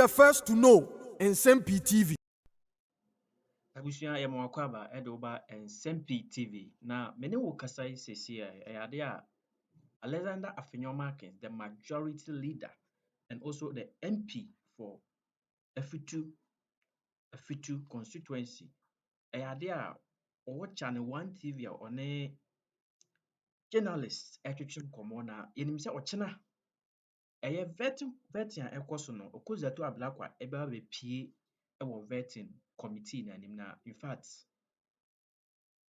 the first to know Nsem-Pii TV. Abusua ya mwakwaba edoba Nsem-Pii TV. Na mene wo kasai sesi a Alexander Afenyo Markins, the majority leader and also the MP for Afenyo constituency. Ayadea or channel 1 TV or ne journalist accusation komona yenimse ochena. Eye vetting ekoso no Okudzeto ablakwa eba be pie ewo vetting committee na nim na in fact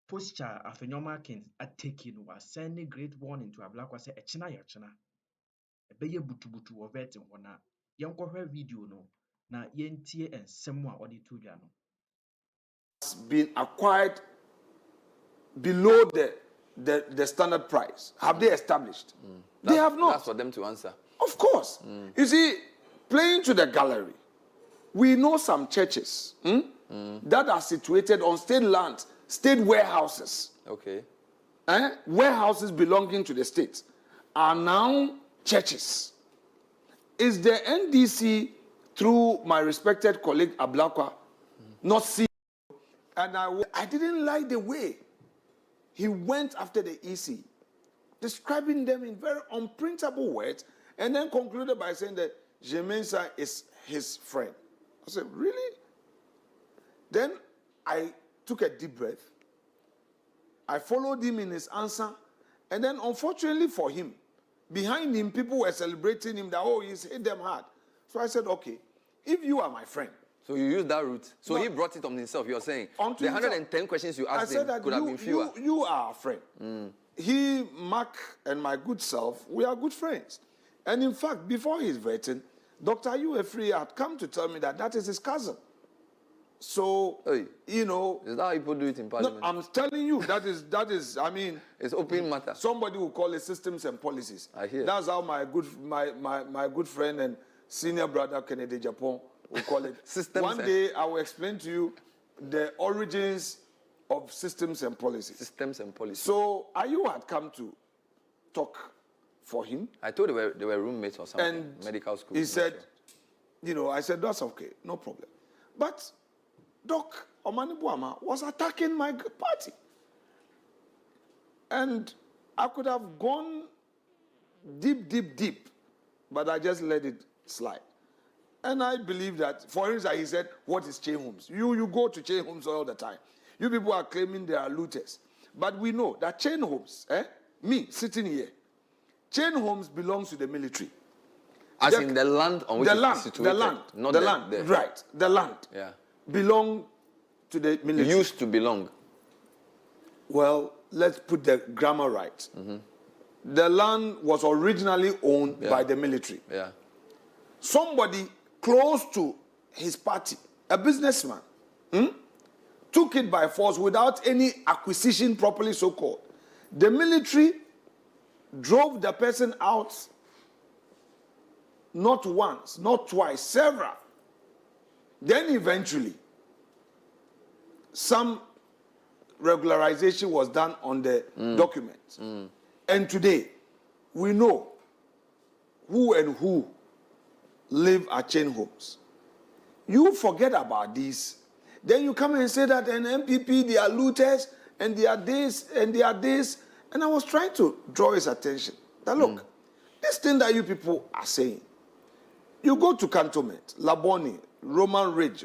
posture Afenyo Markins are taking was sending great warning to ablakwa say echena ya chena ebeye butubutu wo vetting hona yenkwohwe video no na yentie ensem a odi to dwa no has been acquired below the standard price. Have they established? They have not. That's for them to answer. Of course. You see, playing to the gallery, we know some churches that are situated on state land, state warehouses. Okay. Warehouses belonging to the state are now churches. Is the NDC, through my respected colleague Ablakwa, not seeing? And I didn't like the way he went after the EC, describing them in very unprintable words, and then concluded by saying that Jemensa is his friend. I said, really? Then I took a deep breath. I followed him in his answer. And then, unfortunately for him, behind him, people were celebrating him that, oh, he's hit them hard. So I said, okay, if you are my friend. So you used that route. So he brought it on himself, you're saying. The 110 questions you asked him could have been fewer. You are a friend. He, Mark, and my good self, we are good friends. And in fact, before his vetting, Dr. Ay3butubutu had come to tell me that is his cousin. So, you know... Is that how people do it in Parliament? No, I'm telling you, that is, I mean... It's open matter. Somebody will call it systems and policies. I hear. That's how my good friend and senior brother, Kennedy Japan, will call it. Systems. One day, I will explain to you the origins of systems and policies. Systems and policies. So, Ayu had come to talk for him. I thought they were roommates or something. And medical school. He said, you know, I said, that's okay, no problem. But Doc Omani Buama was attacking my party. And I could have gone deep, but I just let it slide. And I believe that, for instance, he said, what is chain homes? You go to chain homes all the time. You people are claiming they are looters. But we know that chain homes, me sitting here, chain homes belongs to the military. As in the land on which it's situated. The land, right. The land belong to the military. It used to belong. Well, let's put the grammar right. The land was originally owned by the military. Yeah. Somebody close to his party, a businessman, took it by force without any acquisition properly so-called. The military drove the person out not once, not twice, several. Then eventually, some regularization was done on the documents. And today, we know who live at chain homes. You forget about this. Then you come and say that an MPP, they are looters, and they are this, and they are this. And I was trying to draw his attention. That look, this thing that you people are saying, you go to Cantonment, Laboni, Roman Ridge.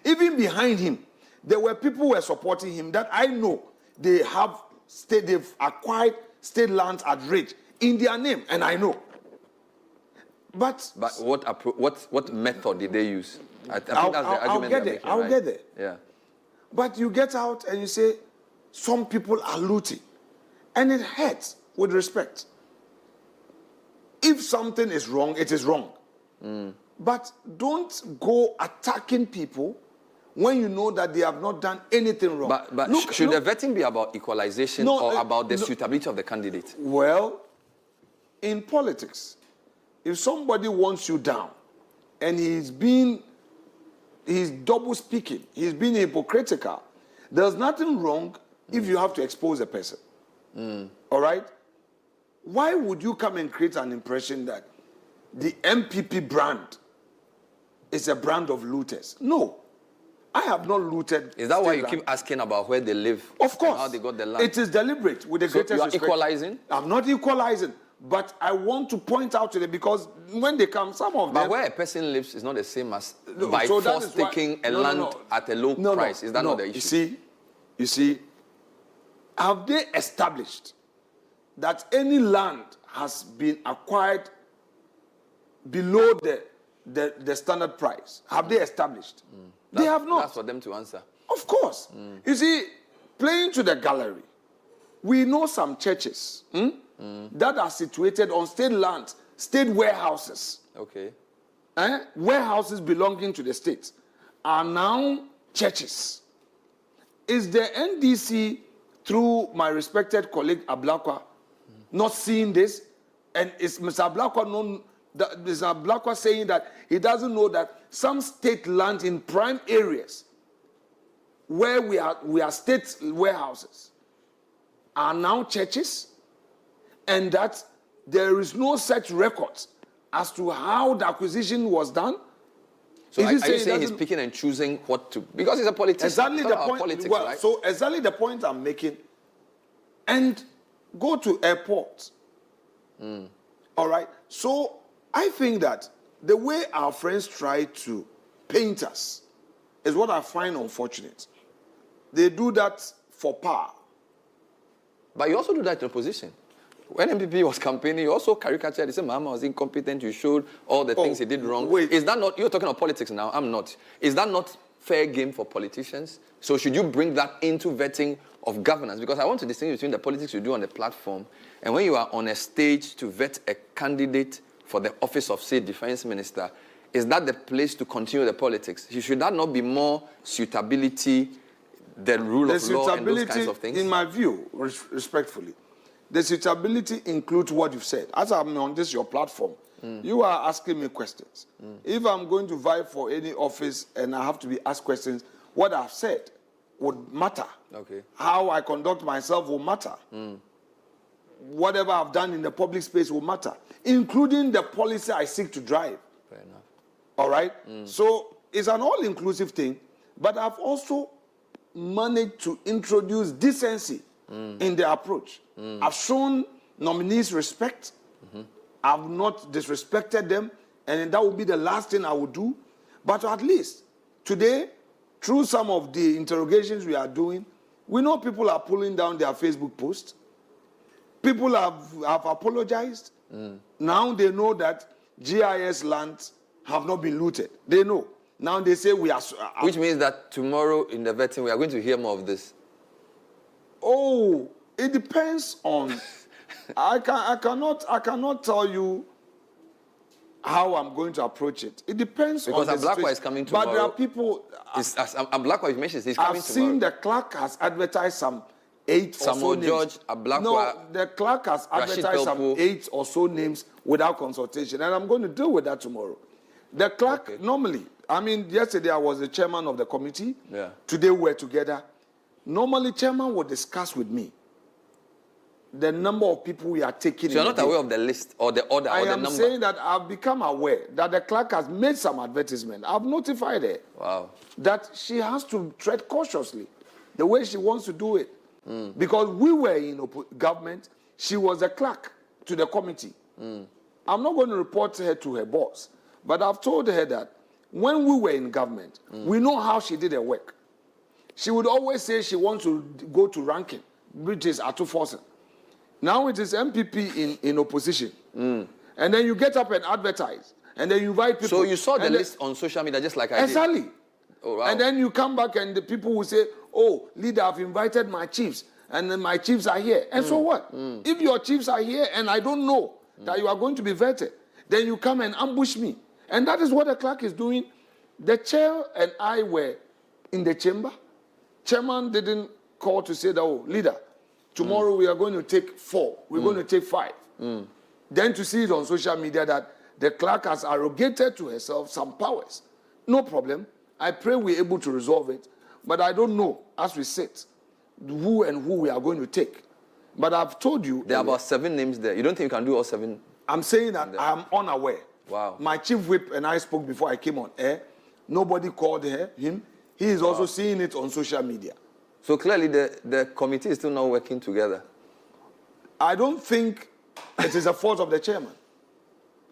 Even behind him, there were people who were supporting him that I know they've acquired state lands at Ridge in their name, and I know. But what method did they use? I think that's the argument. I'll get there. Yeah. But you get out and you say, some people are looting. And it hurts with respect. If something is wrong, it is wrong. But don't go attacking people when you know that they have not done anything wrong. But should the vetting be about equalization or about the suitability of the candidate? Well, in politics, if somebody wants you down and he's double speaking, he's being hypocritical, there's nothing wrong if you have to expose a person. All right? Why would you come and create an impression that the MPP brand is a brand of looters. No. I have not looted. Is that why you land. keep asking about where they live? Of course. And how they got the land? It is deliberate with the So greatest you are respect. equalizing? I'm not equalizing. But I want to point out to them because when they come, some of them... But where a person lives is not the same as by so that force is why- taking a no, no, land no. at a low No, price. Is that not the issue? You see, have they established that any land has been acquired below the standard price? Have they established? They have not. That's for them to answer. Of course. You see, playing to the gallery, we know some churches that are situated on state land, state warehouses. Okay. Warehouses belonging to the state are now churches. Is the NDC, through my respected colleague Ablakwa, not seeing this? And is Mr. Ablakwa known? Mr. Ablakwa saying that he doesn't know that some state land in prime areas where we are state warehouses are now churches, and that there is no such record as to how the acquisition was done? So are you saying he's picking and choosing what to... Because he's a politician. Exactly the point. Politics, well, right? So exactly the point I'm making. And go to airport. All right. So I think that the way our friends try to paint us is what I find unfortunate. They do that for power. But you also do that in opposition. When MPP was campaigning, you also caricatured. He said Mahama was incompetent. You showed all the things he did wrong. Wait. Is that not... You're talking about politics now. I'm not. Is that not fair game for politicians? So should you bring that into vetting of governance? Because I want to distinguish between the politics you do on the platform and when you are on a stage to vet a candidate for the office of, say, defense minister. Is that the place to continue the politics? Should that not be more suitability, the rule of law and those kinds of things? In my view, respectfully, the suitability includes what you've said. As I'm on this, your platform, you are asking me questions. If I'm going to vie for any office and I have to be asked questions, what I've said would matter. Okay. How I conduct myself will matter. Whatever I've done in the public space will matter, including the policy I seek to drive. Fair enough. All right? So it's an all-inclusive thing, but I've also managed to introduce decency in the approach. I've shown nominees respect. I've not disrespected them, and that would be the last thing I would do. But at least today, through some of the interrogations we are doing, we know people are pulling down their Facebook posts. People have apologized. Now they know that GIS lands have not been looted. They know. Now they say we are... Which means that tomorrow in the vetting, we are going to hear more of this. Oh, it depends on... I cannot tell you how I'm going to approach it. It depends because on the Ablakwa is coming tomorrow. But there are people... Ablakwa, you mentioned, he's coming I've tomorrow. seen the clerk has advertised some 8 Samuel or so George, names. Ablakwa, No, the clerk has advertised some 8 or so names without consultation, and I'm going to deal with that tomorrow. The clerk, normally, I mean, yesterday I was the chairman of the committee. Yeah. Today we're together. Normally, chairman will discuss with me the number of people we are taking. So you're not aware of the list or the order or the number? I am saying that I've become aware that the clerk has made some advertisement. I've notified her that she has to tread cautiously the way she wants to do it. Because we were in government, she was a clerk to the committee. I'm not going to report her to her boss, but I've told her that when we were in government, we know how she did her work. She would always say she wants to go to ranking, which is Atufosen. Now it is MPP in opposition. And then you get up and advertise. And then you invite people. So you saw the list on social media just like I did? Exactly. Oh, wow. And then you come back and the people will say, oh, leader, I've invited my chiefs. And then my chiefs are here. And so what? If your chiefs are here and I don't know that you are going to be vetted, then you come and ambush me. And that is what the clerk is doing. The chair and I were in the chamber. Chairman didn't call to say that, oh, leader, tomorrow we are going to take 4. We're going to take 5. Then to see it on social media that the clerk has arrogated to herself some powers. No problem. I pray we're able to resolve it. But I don't know, as we sit, who we are going to take. But I've told you... There are about 7 names there. You don't think you can do all 7? I'm saying that I'm unaware. Wow. My chief whip and I spoke before I came on air. Nobody called him. He is also seeing it on social media. So clearly the committee is still not working together. I don't think it is a fault of the chairman.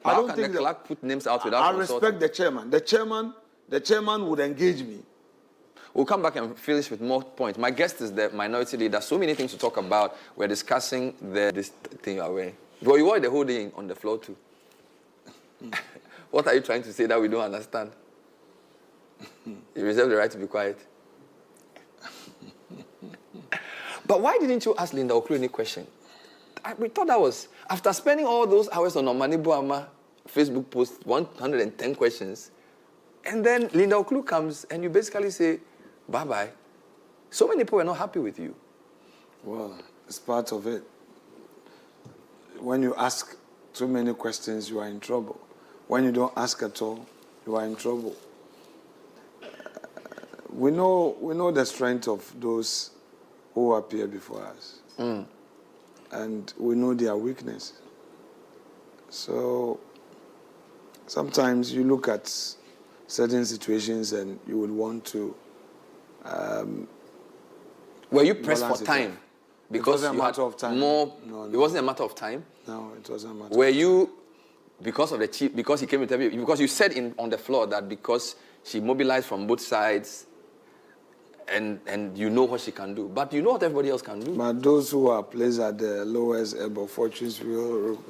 I How don't can think the clerk put names out without I consulting? respect the chairman. The chairman would engage me. We'll come back and finish with more points. My guest is the minority leader. So many things to talk about. We're discussing this thing you are wearing. But you wore the whole day on the floor too. What are you trying to say that we don't understand? You reserve the right to be quiet. But why didn't you ask Linda Okudzeto any question? We thought that was, after spending all those hours on Omani Buama Facebook post, 110 questions, and then Linda Okudzeto comes and you basically say, bye-bye. So many people are not happy with you. Well, it's part of it. When you ask too many questions, you are in trouble. When you don't ask at all, you are in trouble. We know the strength of those who appear before us. And we know their weakness. So sometimes you look at certain situations and you would want to Were you pressed for balance it time? off. Because It wasn't a you had matter of time. more. No. It wasn't a matter of time. No, it wasn't a matter. Were you, because of the chief, because he came to interview, because you said on the floor that because she mobilized from both sides, and you know what she can do, but you know what everybody else can do. But those who are placed at the lowest ebb of fortune's wheel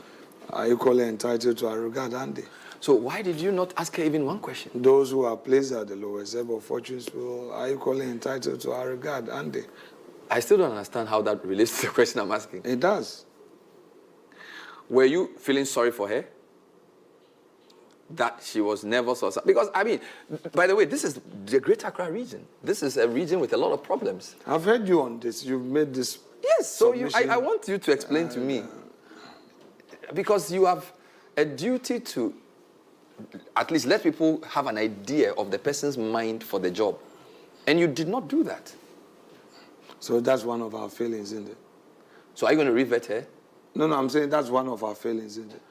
are equally entitled to our regard, aren't they? So why did you not ask her even one question? Those who are placed at the lowest ebb of fortune's wheel are equally entitled to our regard, aren't they? I still don't understand how that relates to the question I'm asking. It does. Were you feeling sorry for her? That she was nervous or something? Because, I mean, by the way, this is the Greater Accra region. This is a region with a lot of problems. I've heard you on this. You've made this. Yes, so I submission. want you to explain to me. Because you have a duty to at least let people have an idea of the person's mind for the job. And you did not do that. So that's one of our failings, isn't it? So are you going to revet her? No, I'm saying that's one of our failings, isn't it?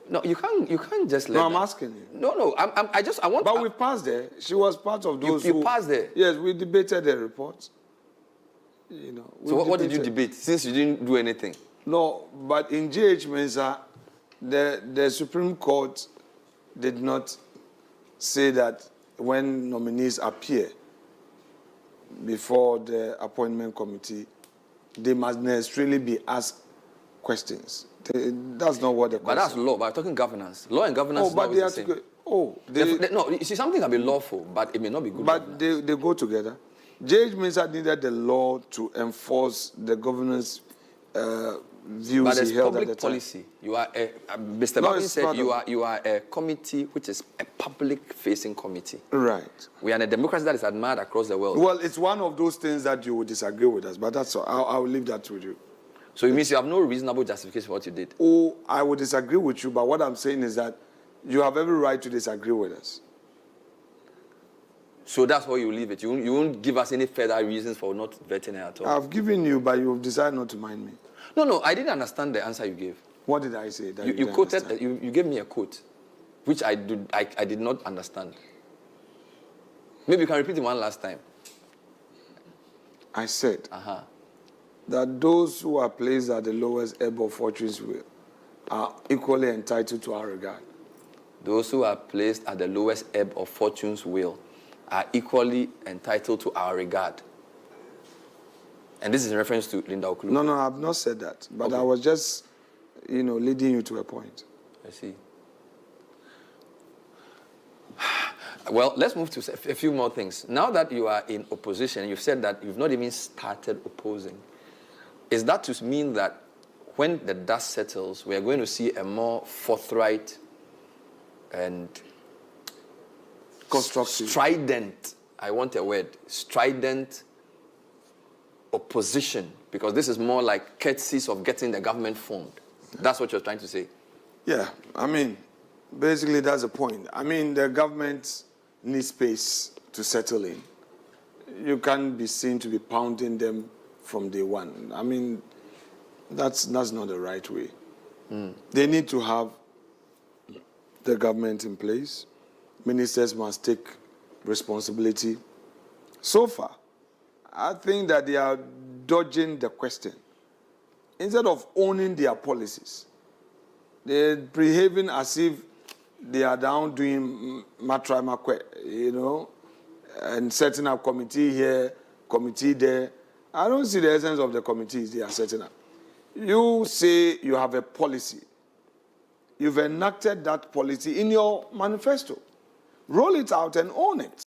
No, you can't just let No, I'm that. asking you. No, I want... But we passed there. She was part of those you who... passed there? Yes, we debated the report. You know. So what did you debate, since you didn't do anything? No, but in J.H. Mensah, the Supreme Court did not say that when nominees appear before the appointment committee, they must necessarily be asked questions. That's not what the But that's law. But I'm talking governance. Law and governance is not always the same. No, you see, something can be lawful, but it may not be good But governance. they go together. J.H. Mensah needed the law to enforce the governance views But he there's held at the public time. policy. You are Mr. No, Markins it's said part you are a committee which is a public-facing committee. Right. We are in a democracy that is admired across the world. Well, it's one of those things that you would disagree with us, but that's all. I'll leave that with you. So it means you have no reasonable justification for what you did. Oh, I would disagree with you, but what I'm saying is that you have every right to disagree with us. So that's why you leave it. You won't give us any further reasons for not vetting her at all. I've given you, but you've decided not to mind me. No, I didn't understand the answer you gave. What did I say? That You didn't quoted, understand? you gave me a quote, which I did not understand. Maybe you can repeat it one last time. I said that those who are placed at the lowest ebb of fortune's wheel are equally entitled to our regard. Those who are placed at the lowest ebb of fortune's wheel are equally entitled to our regard. And this is in reference to Linda Okudzeto. No, I've not said that. But Okay. I was just, leading you to a point. I see. Well, let's move to a few more things. Now that you are in opposition, you've said that you've not even started opposing. Is that to mean that when the dust settles, we are going to see a more forthright and Constructive. strident, I want a word, strident opposition? Because this is more like courtesies of getting the government formed. That's what you're trying to say. Yeah, basically that's the point. The government needs space to settle in. You can't be seen to be pounding them from day one. That's not the right way. They need to have the government in place. Ministers must take responsibility. So far, I think that they are dodging the question. Instead of owning their policies, they're behaving as if they are down doing matramakwe, and setting up committee here, committee there. I don't see the essence of the committees they are setting up. You say you have a policy. You've enacted that policy in your manifesto. Roll it out and own it.